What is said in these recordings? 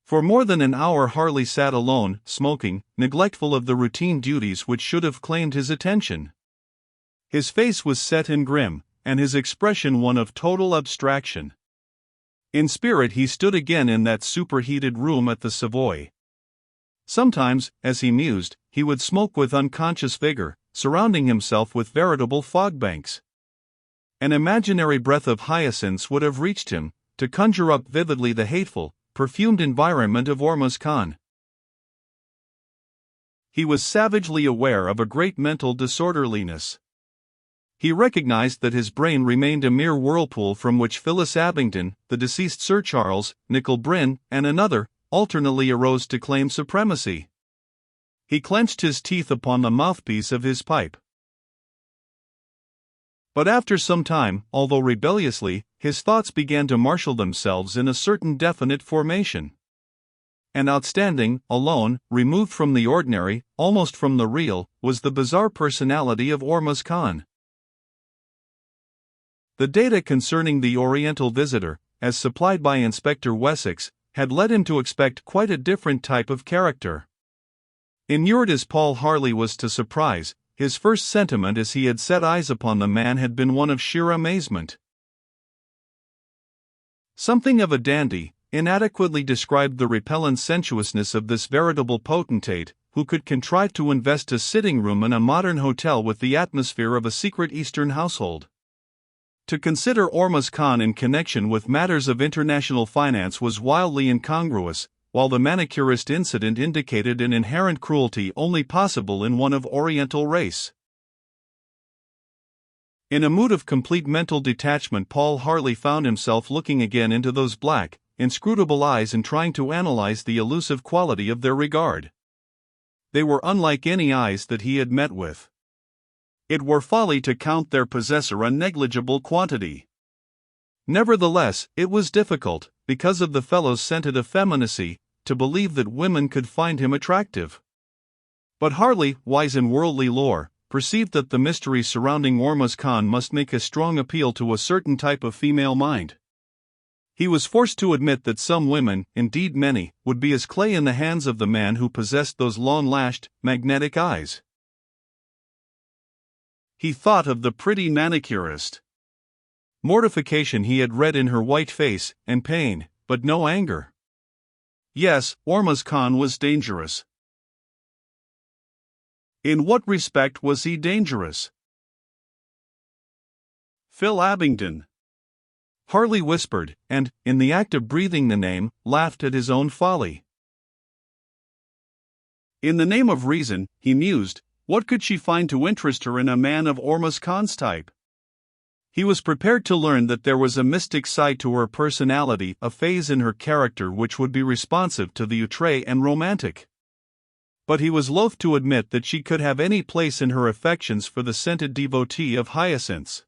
For more than an hour Harley sat alone, smoking, neglectful of the routine duties which should have claimed his attention. His face was set and grim, and his expression one of total abstraction. In spirit he stood again in that superheated room at the Savoy. Sometimes, as he mused, he would smoke with unconscious vigor, surrounding himself with veritable fog banks. An imaginary breath of hyacinths would have reached him, to conjure up vividly the hateful, perfumed environment of Ormuz Khan. He was savagely aware of a great mental disorderliness. He recognized that his brain remained a mere whirlpool from which Phyllis Abingdon, the deceased Sir Charles, Nicol Bryn, and another, alternately arose to claim supremacy. He clenched his teeth upon the mouthpiece of his pipe. But after some time, although rebelliously, his thoughts began to marshal themselves in a certain definite formation. And outstanding, alone, removed from the ordinary, almost from the real, was the bizarre personality of Ormuz Khan. The data concerning the Oriental visitor, as supplied by Inspector Wessex, had led him to expect quite a different type of character. Inured as Paul Harley was to surprise, his first sentiment as he had set eyes upon the man had been one of sheer amazement. Something of a dandy, inadequately described the repellent sensuousness of this veritable potentate, who could contrive to invest a sitting room in a modern hotel with the atmosphere of a secret Eastern household. To consider Ormuz Khan in connection with matters of international finance was wildly incongruous, while the manicurist incident indicated an inherent cruelty only possible in one of Oriental race. In a mood of complete mental detachment, Paul Harley found himself looking again into those black, inscrutable eyes and trying to analyze the elusive quality of their regard. They were unlike any eyes that he had met with. It were folly to count their possessor a negligible quantity. Nevertheless, it was difficult, because of the fellow's scented effeminacy, to believe that women could find him attractive. But Harley, wise in worldly lore, perceived that the mystery surrounding Ormuz Khan must make a strong appeal to a certain type of female mind. He was forced to admit that some women, indeed many, would be as clay in the hands of the man who possessed those long-lashed, magnetic eyes. He thought of the pretty manicurist. Mortification he had read in her white face, and pain, but no anger. Yes, Ormuz Khan was dangerous. In what respect was he dangerous? Phil Abingdon. Harley whispered, and, in the act of breathing the name, laughed at his own folly. In the name of reason, he mused, what could she find to interest her in a man of Ormuz Khan's type? He was prepared to learn that there was a mystic side to her personality, a phase in her character which would be responsive to the outre and romantic. But he was loath to admit that she could have any place in her affections for the scented devotee of hyacinths.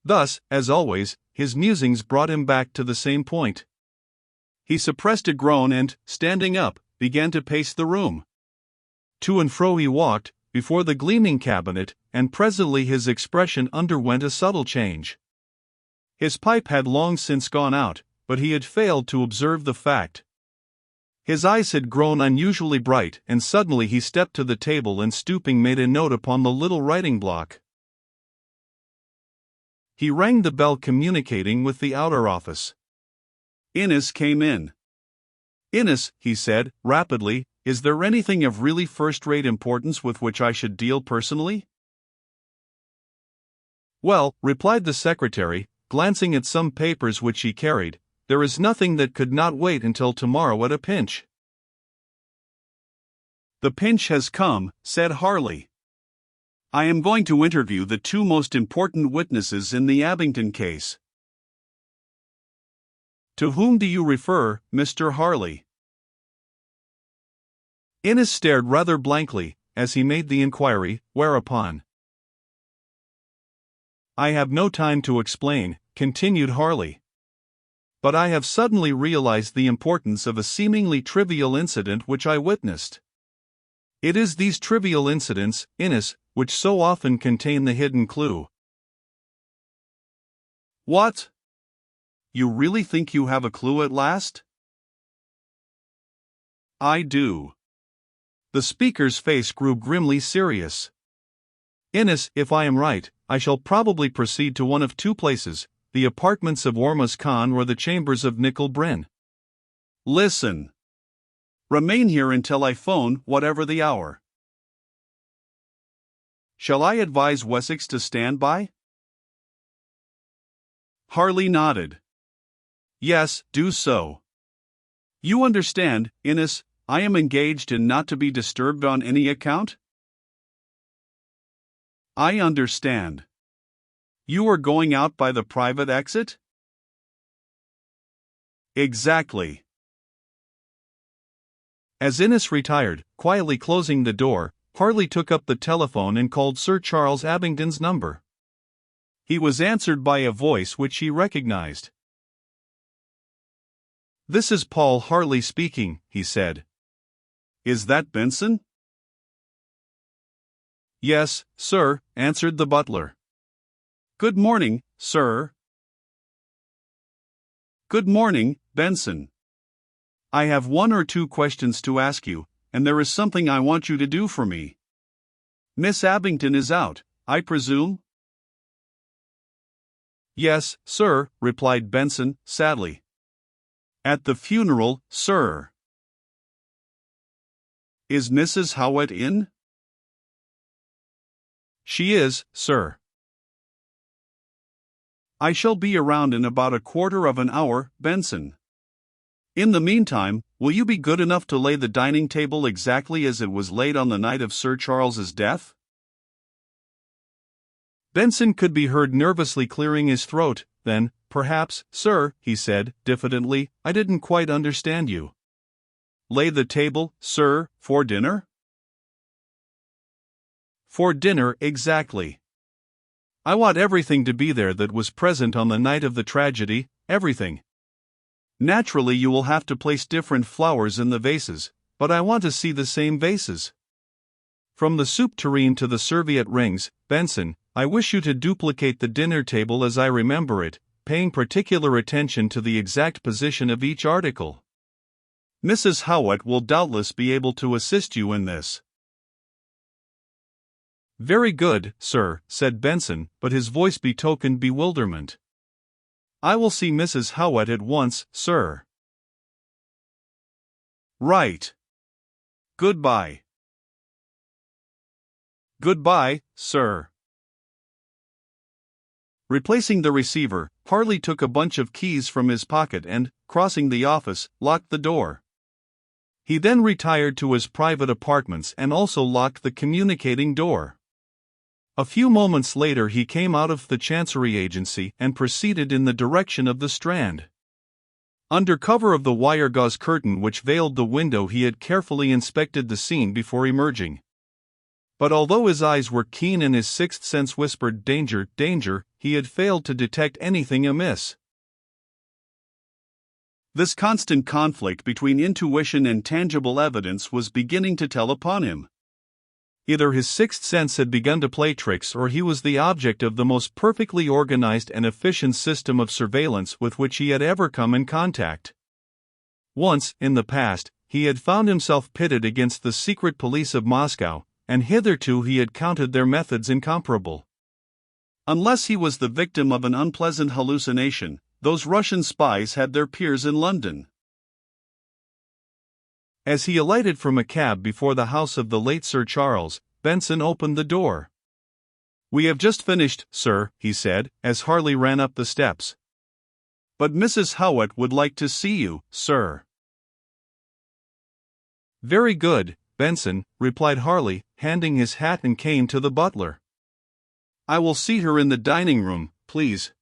Thus, as always, his musings brought him back to the same point. He suppressed a groan and, standing up, began to pace the room. To and fro he walked, before the gleaming cabinet, and presently his expression underwent a subtle change. His pipe had long since gone out, but he had failed to observe the fact. His eyes had grown unusually bright, and suddenly he stepped to the table and stooping made a note upon the little writing block. He rang the bell communicating with the outer office. Innes came in. Innes, he said, rapidly, is there anything of really first-rate importance with which I should deal personally? Well, replied the secretary, glancing at some papers which he carried, there is nothing that could not wait until tomorrow at a pinch. The pinch has come, said Harley. I am going to interview the two most important witnesses in the Abingdon case. To whom do you refer, Mr. Harley? Innes stared rather blankly, as he made the inquiry, whereupon. I have no time to explain, continued Harley. But I have suddenly realized the importance of a seemingly trivial incident which I witnessed. It is these trivial incidents, Innes, which so often contain the hidden clue. What? you really think you have a clue at last? I do. The speaker's face grew grimly serious. Innes, if I am right, I shall probably proceed to one of two places, the apartments of Ormuz Khan or the chambers of Nicol Bryn. Listen. Remain here until I phone, whatever the hour. Shall I advise Wessex to stand by? Harley nodded. Yes, do so. You understand, Innes, I am engaged and not to be disturbed on any account? I understand. You are going out by the private exit? Exactly. As Innes retired, quietly closing the door, Harley took up the telephone and called Sir Charles Abingdon's number. He was answered by a voice which he recognized. "This is Paul Harley speaking," he said. "Is that Benson?" "Yes, sir," answered the butler. "Good morning, sir." "Good morning, Benson. I have one or two questions to ask you, and there is something I want you to do for me. Miss Abingdon is out, I presume?" "Yes, sir," replied Benson, sadly. "At the funeral, sir." "Is Mrs. Howett in?" "She is, sir." "I shall be around in about a quarter of an hour, Benson. In the meantime, will you be good enough to lay the dining table exactly as it was laid on the night of Sir Charles's death?" Benson could be heard nervously clearing his throat. Then, "Perhaps, sir," he said, diffidently, "I didn't quite understand you. Lay the table, sir, for dinner?" "For dinner, exactly. I want everything to be there that was present on the night of the tragedy, everything. Naturally you will have to place different flowers in the vases, but I want to see the same vases. From the soup tureen to the serviette rings, Benson, I wish you to duplicate the dinner table as I remember it, paying particular attention to the exact position of each article. Mrs. Howett will doubtless be able to assist you in this." "Very good, sir," said Benson, but his voice betokened bewilderment. "I will see Mrs. Howett at once, sir." "Right. Goodbye." "Goodbye, sir." Replacing the receiver, Harley took a bunch of keys from his pocket and, crossing the office, locked the door. He then retired to his private apartments and also locked the communicating door. A few moments later he came out of the Chancery Agency and proceeded in the direction of the Strand. Under cover of the wire gauze curtain which veiled the window he had carefully inspected the scene before emerging. But although his eyes were keen and his sixth sense whispered "danger, danger," he had failed to detect anything amiss. This constant conflict between intuition and tangible evidence was beginning to tell upon him. Either his sixth sense had begun to play tricks or he was the object of the most perfectly organized and efficient system of surveillance with which he had ever come in contact. Once, in the past, he had found himself pitted against the secret police of Moscow, and hitherto he had counted their methods incomparable. Unless he was the victim of an unpleasant hallucination, those Russian spies had their peers in London. As he alighted from a cab before the house of the late Sir Charles, Benson opened the door. "We have just finished, sir," he said, as Harley ran up the steps. "But Mrs. Howett would like to see you, sir." "Very good, Benson," replied Harley, handing his hat and cane to the butler. "I will see her in the dining room, please."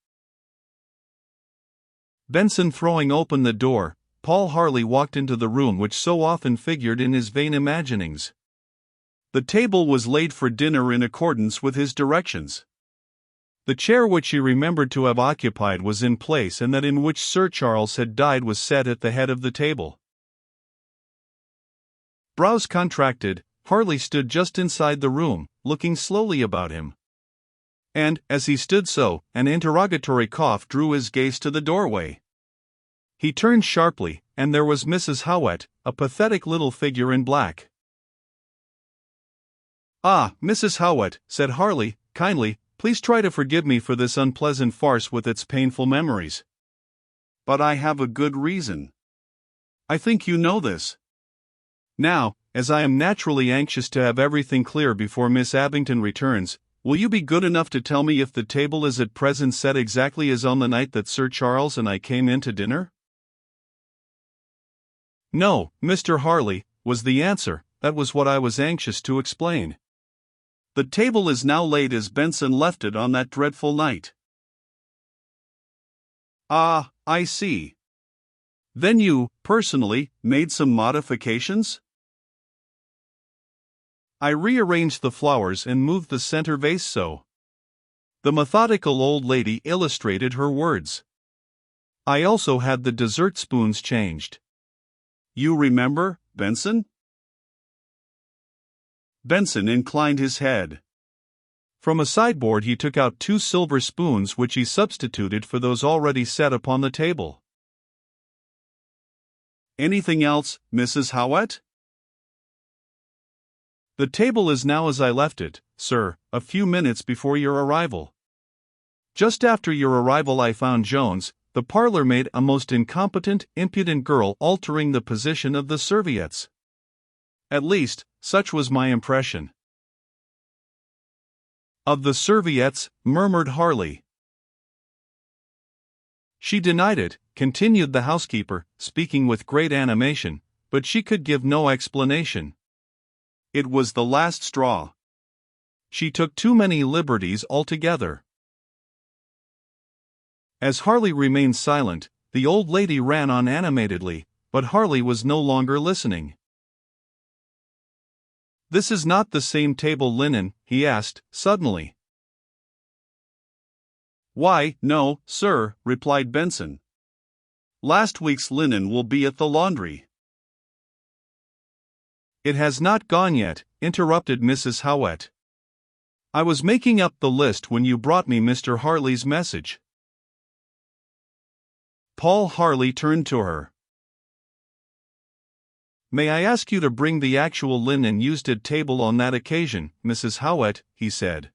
Benson throwing open the door, Paul Harley walked into the room which so often figured in his vain imaginings. The table was laid for dinner in accordance with his directions. The chair which he remembered to have occupied was in place, and that in which Sir Charles had died was set at the head of the table. Brows contracted, Harley stood just inside the room, looking slowly about him. And, as he stood so, an interrogatory cough drew his gaze to the doorway. He turned sharply, and there was Mrs. Howett, a pathetic little figure in black. "Ah, Mrs. Howett," said Harley, kindly, "please try to forgive me for this unpleasant farce with its painful memories. But I have a good reason. I think you know this. Now, as I am naturally anxious to have everything clear before Miss Abington returns, will you be good enough to tell me if the table is at present set exactly as on the night that Sir Charles and I came in to dinner?" "No, Mr. Harley," was the answer. "That was what I was anxious to explain. The table is now laid as Benson left it on that dreadful night." "Ah, I see. Then you, personally, made some modifications?" "I rearranged the flowers and moved the center vase so." The methodical old lady illustrated her words. "I also had the dessert spoons changed. You remember, Benson?" Benson inclined his head. From a sideboard he took out 2 silver spoons which he substituted for those already set upon the table. "Anything else, Mrs. Howett?" "The table is now as I left it, sir, a few minutes before your arrival. Just after your arrival I found Jones, the parlor maid, a most incompetent, impudent girl, altering the position of the serviettes. At least, such was my impression." "Of the serviettes," murmured Harley. "She denied it," continued the housekeeper, speaking with great animation, "but she could give no explanation. It was the last straw. She took too many liberties altogether." As Harley remained silent, the old lady ran on animatedly, but Harley was no longer listening. "This is not the same table linen?" he asked, suddenly. "Why, no, sir," replied Benson. "Last week's linen will be at the laundry." "It has not gone yet," interrupted Mrs. Howett. "I was making up the list when you brought me Mr. Harley's message." Paul Harley turned to her. "May I ask you to bring the actual linen used at table on that occasion, Mrs. Howett?" he said.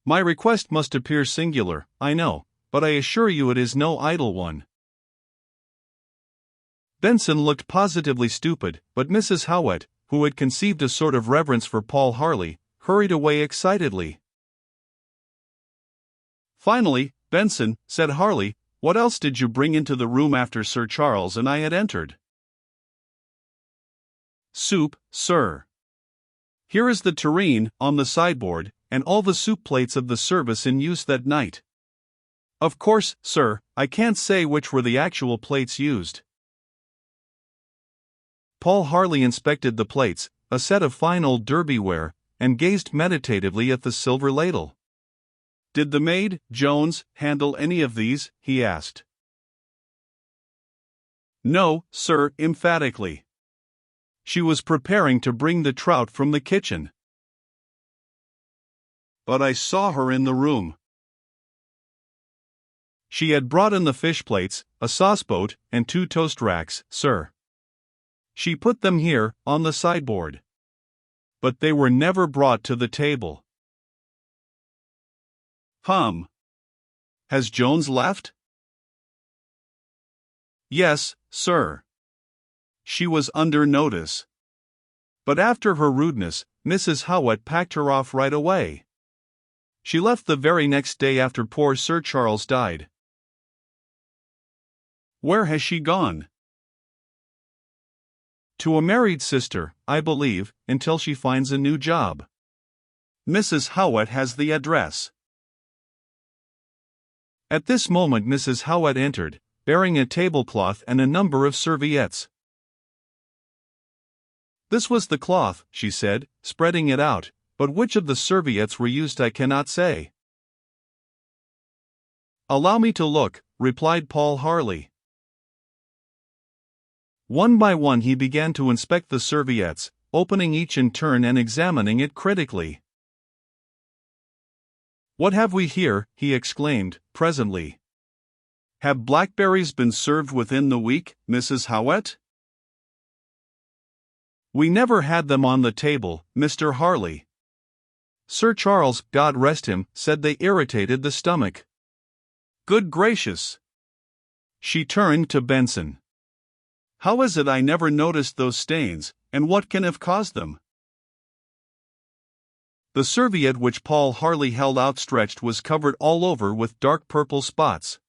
"My request must appear singular, I know, but I assure you it is no idle one." Benson looked positively stupid, but Mrs. Howett, who had conceived a sort of reverence for Paul Harley, hurried away excitedly. "Finally, Benson," said Harley, "what else did you bring into the room after Sir Charles and I had entered?" "Soup, sir. Here is the tureen, on the sideboard, and all the soup plates of the service in use that night. Of course, sir, I can't say which were the actual plates used." Paul Harley inspected the plates, a set of fine old Derby ware, and gazed meditatively at the silver ladle. "Did the maid, Jones, handle any of these?" he asked. "No, sir," emphatically. "She was preparing to bring the trout from the kitchen. But I saw her in the room. She had brought in the fish plates, a sauceboat, and 2 toast racks, sir. She put them here, on the sideboard. But they were never brought to the table." Has Jones left?" "Yes, sir. She was under notice. But after her rudeness, Mrs. Howett packed her off right away. She left the very next day after poor Sir Charles died." "Where has she gone?" "To a married sister, I believe, until she finds a new job. Mrs. Howett has the address." At this moment Mrs. Howett entered, bearing a tablecloth and a number of serviettes. "This was the cloth," she said, spreading it out, "but which of the serviettes were used I cannot say." "Allow me to look," replied Paul Harley. One by one he began to inspect the serviettes, opening each in turn and examining it critically. "What have we here?" he exclaimed, presently. Have blackberries been served within the week, Mrs. Howett? We never had them on the table, Mr. Harley. Sir Charles, God rest him, said they irritated the stomach. Good gracious! She turned to Benson. How is it I never noticed those stains, and what can have caused them? The serviette which Paul Harley held outstretched was covered all over with dark purple spots.